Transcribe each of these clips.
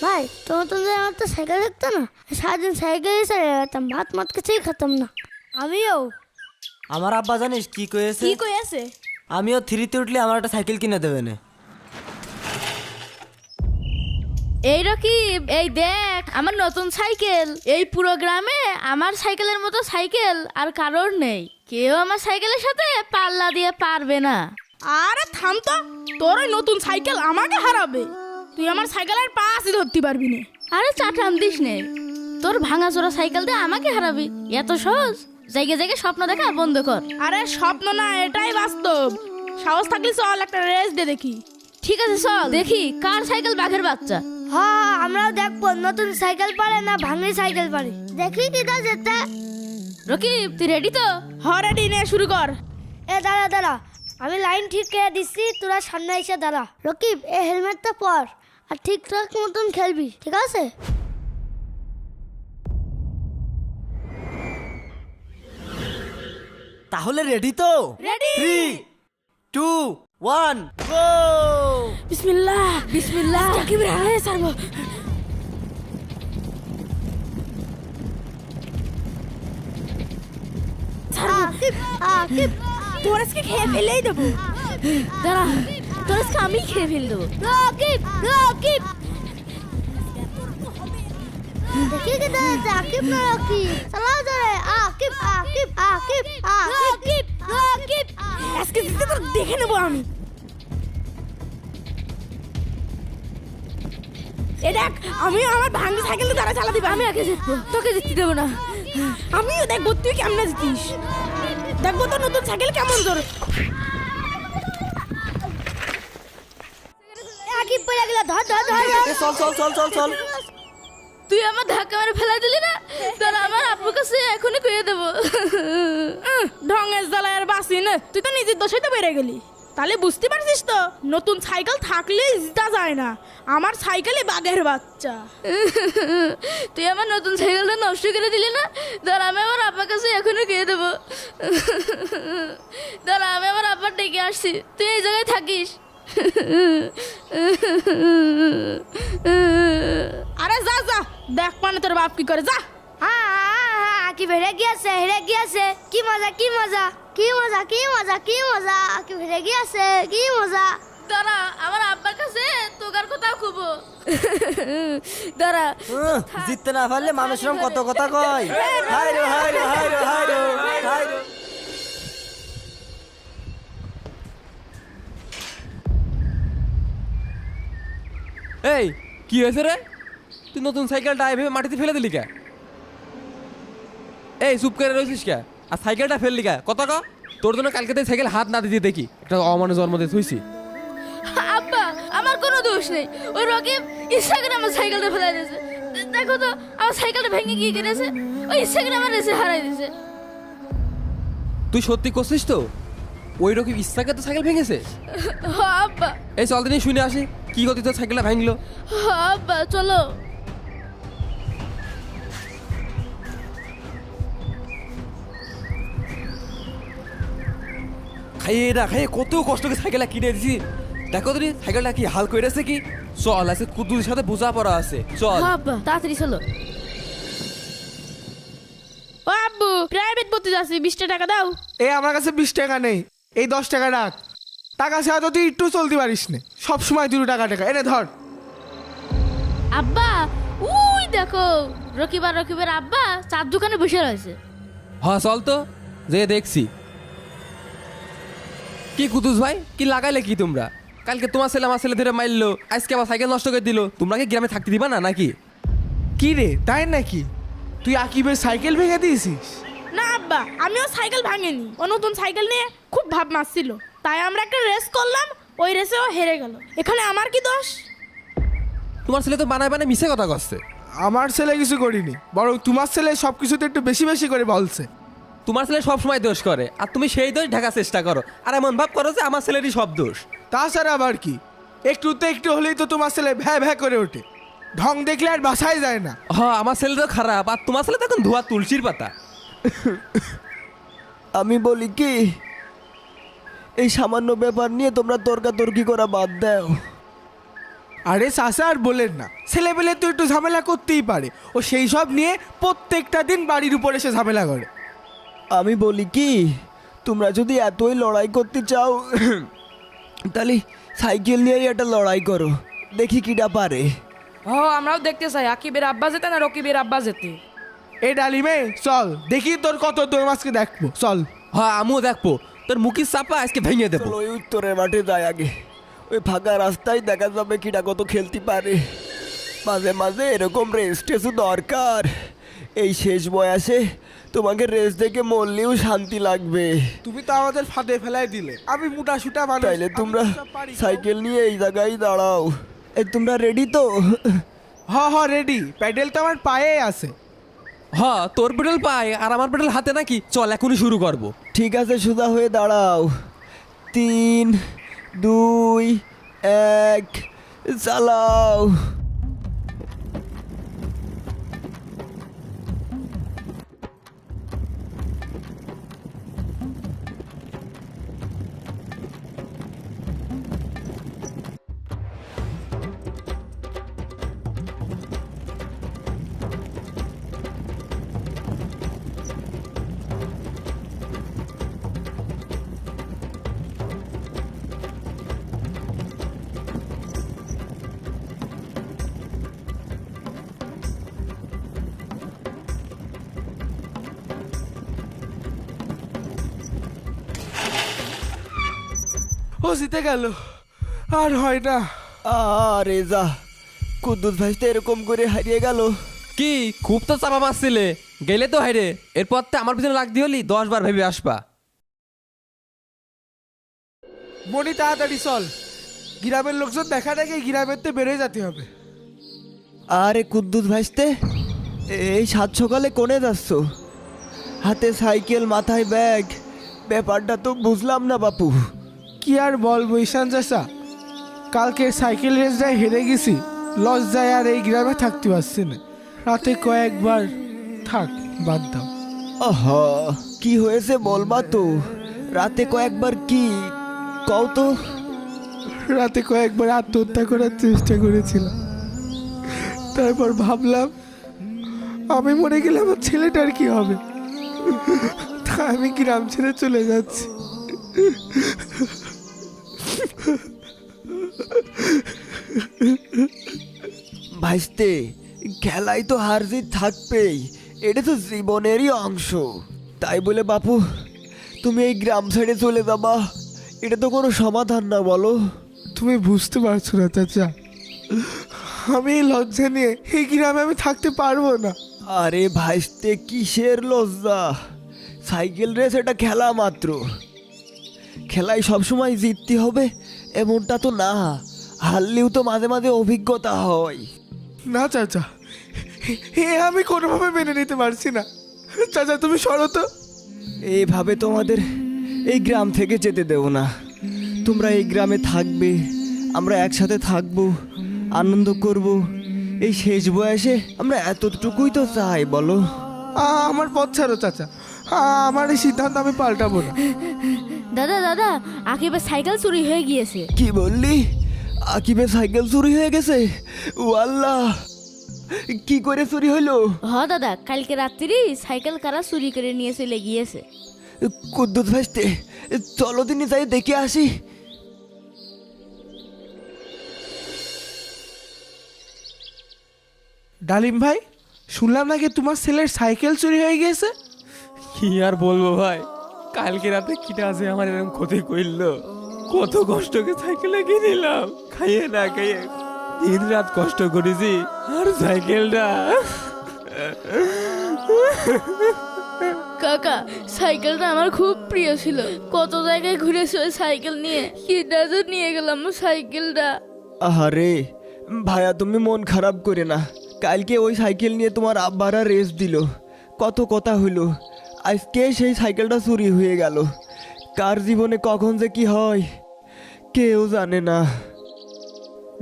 ভাই তোমার তো আমার তো সাইকেল দেখতো না, সারাদিন সাইকেলই চালিয়ে যেতাম, ভাত মাত কিছুই খেতাম না। আমিও। আমার আব্বা জানিস কি কয়েছে? কি কইছে? আমিও 3-তে উঠলে আমার একটা সাইকেল কিনে দেবে না। এই রকিব, এই দেখ আমার নতুন সাইকেল। এই পুরো গ্রামে আমার সাইকেলের মতো সাইকেল আর কারোর নেই। কেউ আমার সাইকেলের সাথে পাল্লা দিয়ে পারবে না। আরে থাম তো, তোর ওই নতুন সাইকেল আমাকে হারাবে। তুই আমার সাইকেলের পাশই ধরতে পারবি না। আরে চাটাম দিস নে, তোর ভাঙাচোরা সাইকেল দিয়ে আমাকে হারাবি? এত সহজ? জায়গায় জায়গায় স্বপ্ন দেখা বন্ধ কর। আরে স্বপ্ন না, এটাই বাস্তব। সাহস থাকলে চল একটা রেস দে দেখি। ঠিক আছে চল দেখি কার সাইকেল বাঘের বাচ্চা। হ্যাঁ আমরাও দেখবো নতুন সাইকেল পারে না ভাঙি সাইকেল পারে, দেখি কি কাজ যেতে। রকিব তুই রেডি তো? হরেডি নে, শুরু কর। এ দাঁড়া দাঁড়া, আমি লাইন ঠিক করে দিচ্ছি, তোরা সামনে এসে দাঁড়া। রকিব এই হেলমেটটা পর আর ঠিকঠাক মতন খেলবি, ঠিক আছে? তাহলে রেডি তো? রেডি। 3, 2, 1 গো। বিসমিল্লাহ বিসমিল্লাহ। একেবারে হারাই ছাড়বো। আকিব আকিব তোর আজকে খেয়ে ফেলেই দেবো। দাঁড়া, তোর আজকে আমি খেয়ে ফেল দেবো। রকিব রকিব দেখি কি দাঁড়াচ্ছে, আকিব না রকিব? চালাও ধরে, আকিব আকিব আকিব আকিব রকিব। আজকে জিতে তোর দেখে নেবো আমি। এ দেখ, আমিও আমার ভাঙা সাইকেল দ্বারা চালাতে পারি। আমি আগে জিতবো, তোকে জিততে দেবো না। আমিও দেখবো তুই কেমনে জিতিস। দেখবো তো নতুন সাইকেল কেমন তোর। আকিব পড়ে গেল, ধর ধর ধর ধর। এ চল চল চল চল চল। তুই আমার ধাক্কা মেরে ফেলা দিলি না, তাহলে আমার আপুর কাছে এখনই কইয়ে দেবো। ঢঙের জ্বালায় আর বাসি না, তুই তো নিজের দোষেই তো বেড়ে গেলি। তাহলে বুঝতে পারছিস তো, নতুন সাইকেল থাকলে জিতা যায় না। আমার সাইকেলে বাঘের বাচ্চা। তুই আমার নতুন সাইকেলটা নষ্ট করে দিলি না, ধর আমি আমার আব্বার কাছে এখনই কইয়ে দেবো। ধর আমি আমার আব্বার ডেকে আসছি, তুই এই জায়গায় থাকিস। আরে যা যা, দেখ মানে তোর বাপ কি করে, যা। আকিব হেরে গিয়েছে, হেরে গিয়েছে। কি মজা কি মজা কি মজা কি মজা কি মজা, আকিব হেরে গিয়েছে, কি মজা। দাঁড়া, আমার আব্বার কাছে তোকার কথা খুব। দাঁড়া, জিততে না পারলে মানুষের কত কথা কয়। হাই রে হাই রে হাই রে হাই রে হাই রে। এই কি হয়েছে রে? তুই নতুন সাইকেলটা এভাবে মাটিতে ফেলে দিলি কে? এই চুপ করে রয়েছিস কে? আর সাইকেলটা ফেললি কে? কত ক? তোর জন্য কালকে তুই সাইকেল হাত না দিতে দেখি একটা অমানুষ জন্ম দিয়ে থুইছি। আব্বা আমার কোনো দোষ নেই, ওই রকিব ইচ্ছা করে আমার সাইকেলটা ফেলাই দিয়েছে। দেখো তো আমার সাইকেলটা ভেঙে গিয়ে গেছে, ওই ইচ্ছা করে আমার রেসে হারাই দিয়েছে। তুই সত্যি করছিস তো? ওই রকম ইচ্ছাকে তো সাইকেল ভেঙেছে? হ্যাঁ আব্বা। এই চল দিনই শুনে আসি কি গতি তোর সাইকেলটা ভাঙলো। হ্যাঁ আব্বা চলো। খাইয়ে না খাইয়ে কত কষ্ট করে সাইকেলটা কিনে দিছি। দেখো তুমি সাইকেলটা কি হাল করেছে কি। চল আছে কুদ্দুর সাথে বোঝা পড়া আছে, চল। হ্যাঁ আব্বা তাড়াতাড়ি চলো। ও আব্বু, প্রাইভেট পড়তে যাচ্ছি, 20 টাকা দাও। এই আমার কাছে 20 টাকা নেই, এই 10 টাকা রাখ। টাকা ছাড়া তো তুই একটু চলতে পারিস না, সব সময় 2 টাকা টাকা এনে ধর। আব্বা ওই দেখো, রকিবের আব্বা চার দোকানে বসে রয়েছে। হ্যাঁ চল তো, যে দেখছি। কি কুতুস ভাই, কি লাগাইলে কি তোমরা? কালকে তোমার ছেলে আমার ছেলে ধরে মারলো, আজকে আবার সাইকেল নষ্ট করে দিল। তোমরা কি গ্রামে থাকতে দিবা না নাকি? কি রে, তাই নাকি? তুই আকিবের সাইকেল ভেঙে দিয়েছিস? না আব্বা, আমিও সাইকেল ভাঙিনি। ও নতুন সাইকেল নিয়ে খুব ভাব মারছিল, তাই আমরা একটা রেস করলাম, ওই রেসে ও হেরে গেল। এখানে আমার কি দোষ? তোমার ছেলে তো বানায় বানায় মিছে কথা করছে। আমার ছেলে কিছু করিনি, বরং তোমার ছেলে সব কিছুতে একটু বেশি বেশি করে বলছে। তোমার ছেলে সব সময় দোষ করে, আর তুমি সেই দোষ ঢাকার চেষ্টা করো, আর এমন ভাব করো যে আমার ছেলেরই সব দোষ। তাছাড়া আবার কি, একটুতে একটু হলেই তো তোমার ছেলে ভ্যা ভ্যা করে ওঠে। ঢং দেখলে আর বাসায় যায় না। হ্যাঁ আমার ছেলে তো খারাপ, আর তোমার ছেলে তো এখন ধোয়া তুলসীর পাতা। আমি বলি কি, এই সামান্য ব্যাপার নিয়ে তোমরা তর্কাতর্কি করা বাদ দাও। আরে চাচা আর বলেন না, ছেলেবেলে তো একটু ঝামেলা করতেই পারে, ও সেই সব নিয়ে প্রত্যেকটা দিন বাড়ির উপর এসে ঝামেলা করে। আমি বলি কি, তোমরা যদি এতই লড়াই করতে চাও তাহলে সাইকেল নিয়ে একটা লড়াই করো, দেখি কিটা পারে। আমরাও দেখতে চাই আকিবের আব্বা যেতে না রকিবের আব্বা যেতে। এ ডালিমে চল দেখি তোর কত দৌড় মাছকে দেখবো, চল। হ্যাঁ আমিও দেখবো তোর মুখি চাপা আজকে ভেঙে দেবো। চলো ওই উত্তরের মাঠে যাই আগে, ওই ফাঁকা রাস্তায় দেখা যাবে কিটা কত খেলতে পারে। মাঝে মাঝে এরকম রেস্ট এসে দরকার, এই শেষ বয়সে তোমাকে রেস্ট দেখে মরলেও শান্তি লাগবে। তুমি তো আমাদের ফাঁদে ফেলাই দিলে, আমি মোটা সুটা মানুষ, তাইলে আমি তোমরা সব পারি। সাইকেল নিয়ে এই জায়গায় দাঁড়াও। তোমরা রেডি তো? হ রেডি, প্যাডেল তো আমার পায়ে আছে। হ্যাঁ তোর পেডেল পায় আর আমার পেডেল হাতে নাকি, চল এখনই শুরু করবো। ঠিক আছে, সোজা হয়ে দাঁড়াও। 3, 2, 1 চালাও। ও জিতে গেল, আর হয় না। আরে যা, কুদ্দুস ভাই তো এরকম করে হারিয়ে গেল। কি খুব তো চাপা মারছিলে, গেলে তো হাইরে, এরপর তো আমার পিছনে লাগতে হলি 10 বার ভেবে আসবা। মনি তাড়াতাড়ি চল, গ্রামের লোকজন দেখা দেখে গ্রামের তো বেড়ে যেতে হবে। আরে কুদ্দুস ভাইস্তে, এই 7 সকালে কোনে যাচ্ছ? হাতে সাইকেল, মাথায় ব্যাগ, ব্যাপারটা তো বুঝলাম না বাপু। কি আর বলবো ঈশান চাচা, কালকে সাইকেল রেসটায় হেরে গেছি, লজ্জায় আর এই গ্রামে থাকতে পারছি না। রাতে কয়েকবার থাক, বাদ দাও। আহা, কি হয়েছে বলবা তো? রাতে কয়েকবার কি কও তো? রাতে কয়েকবার আত্মহত্যা করার চেষ্টা করেছিলাম, তারপর ভাবলাম আমি মরে গেলে আমার ছেলেটার কি হবে, তাই আমি গ্রাম ছেড়ে চলে যাচ্ছি। ভাইস্তে, খেলায় তো হার জিত থাকবেই, এটা তো জীবনেরই অংশ। তাই বলে বাপু তুমি এই গ্রাম ছেড়ে চলে যাবা, এটা তো কোনো সমাধান না, বলো? তুমি বুঝতে পারছো না চাচা, আমি এই লজ্জা নিয়ে এই গ্রামে আমি থাকতে পারবো না। আরে ভাইস্তে, কিসের লজ্জা? সাইকেল রেস এটা খেলা মাত্র, খেলায় সবসময় জিততে হবে এমনটা তো না, হারলেও তো মাঝে মাঝে অভিজ্ঞতা হয়। না চাচা, এ আমি কোনোভাবে মেনে নিতে পারছি না। চাচা তুমি সরো তো। এইভাবে তোমাদের এই গ্রাম থেকে যেতে দেবো না, তোমরা এই গ্রামে থাকবে, আমরা একসাথে থাকবো, আনন্দ করব। এই শেষ বয়সে আমরা এতটুকুই তো চাই, বলো? আমার পথ ছাড়ো চাচা, আমার এই সিদ্ধান্ত আমি পাল্টাবো না। দাদা দাদা, আকিবের সাইকেল চুরি হয়ে গিয়েছে। কি বললি? আকিবের সাইকেল চুরি হয়ে গেছে? ও আল্লাহ, কি করে চুরি হইলো? দাদা, কালকে রাত্রি সাইকেল কারা চুরি করে নিয়ে চলে গিয়েছে। কুদ্দুস ভাইস্তে, চলো দিনই যাই দেখে আসি। ডালিম ভাই, শুনলাম নাকি তোমার ছেলের সাইকেল চুরি হয়ে গিয়েছে? কি আর বলবো ভাই, কালকে রাতে কিটা আছে আমার এরকম ক্ষতি করলো, কত কষ্টকে সাইকেলে কিনিলাম, খাইয়ে না খাইয়ে 3 রাত কষ্ট করেছি, আর সাইকেলটা কাকা, সাইকেলটা আমার খুব প্রিয় ছিল, কত জায়গায় ঘুরেছি ওই সাইকেল নিয়ে, কিটা যে নিয়ে গেলাম সাইকেলটা। আহারে ভাইয়া, তুমি মন খারাপ করে না, কালকে ওই সাইকেল নিয়ে তোমার আব্বারা রেস দিল, কত কথা হইল, আজকে সেই সাইকেলটা চুরি হয়ে গেল। কার জীবনে কখন যে কি হয় কেউ জানে না।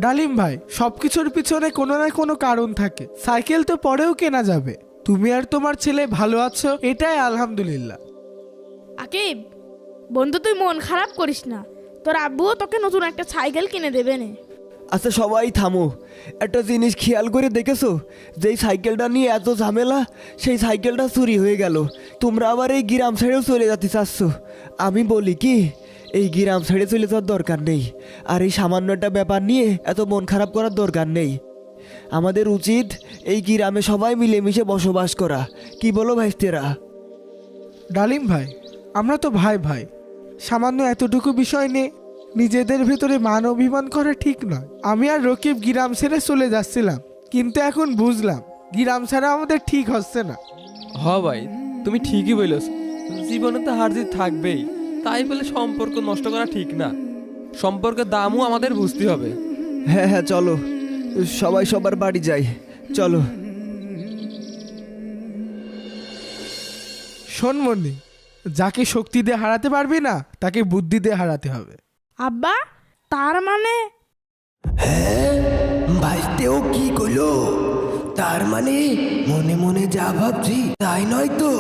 ডালিম ভাই, সবকিছুর পিছনে কোনো না কোনো কারণ থাকে, সাইকেল তো পরেও কেনা যাবে। তুমি আর তোমার ছেলে ভালো আছো, এটাই আলহামদুলিল্লাহ। আকিব বন্ধু, তুই মন খারাপ করিস না, তোর আব্বুও তোকে নতুন একটা সাইকেল কিনে দেবে নে। আচ্ছা সবাই থামো, একটা জিনিস খেয়াল করে দেখেছো, যেই সাইকেলটা নিয়ে এত ঝামেলা সেই সাইকেলটা চুরি হয়ে গেল। তোমরা আবার এই গ্রাম ছেড়েও চলে যেতে চাচ্ছ। আমি বলি কি, এই গ্রাম ছেড়ে চলে যাওয়ার দরকার নেই, আর এই সামান্য একটা ব্যাপার নিয়ে এত মন খারাপ করার দরকার নেই। আমাদের উচিত এই গ্রামে সবাই মিলেমিশে বসবাস করা। কি বলো ভাইস্তেরা? ডালিম ভাই, আমরা তো ভাই ভাই, সামান্য এতটুকু বিষয় নিয়ে নিজেদের ভেতরে মান অভিমান করা ঠিক নয়। আমি আর রকিব গ্রাম ছেড়ে চলে যাচ্ছিলাম, কিন্তু এখন বুঝলাম গ্রাম ছাড়া আমাদের ঠিক হচ্ছে না। হ ভাই, তুমি ঠিকই বলেছ। জীবনে তো হার জিত থাকবেই, তাই বলে সম্পর্ক নষ্ট করা ঠিক না। সম্পর্কের দামও আমাদের বুঝতে হবে। হ্যাঁ হ্যাঁ, চলো সবাই সবার বাড়ি যাই, চলো। শোন মনি, যাকে শক্তি দিয়ে হারাতে পারবি না তাকে বুদ্ধি দিয়ে হারাতে হবে। আব্বা, তার মানে ভাইতেও কি কইলো? তার মানে মনে মনে যা ভাবছি তাই নয় তো?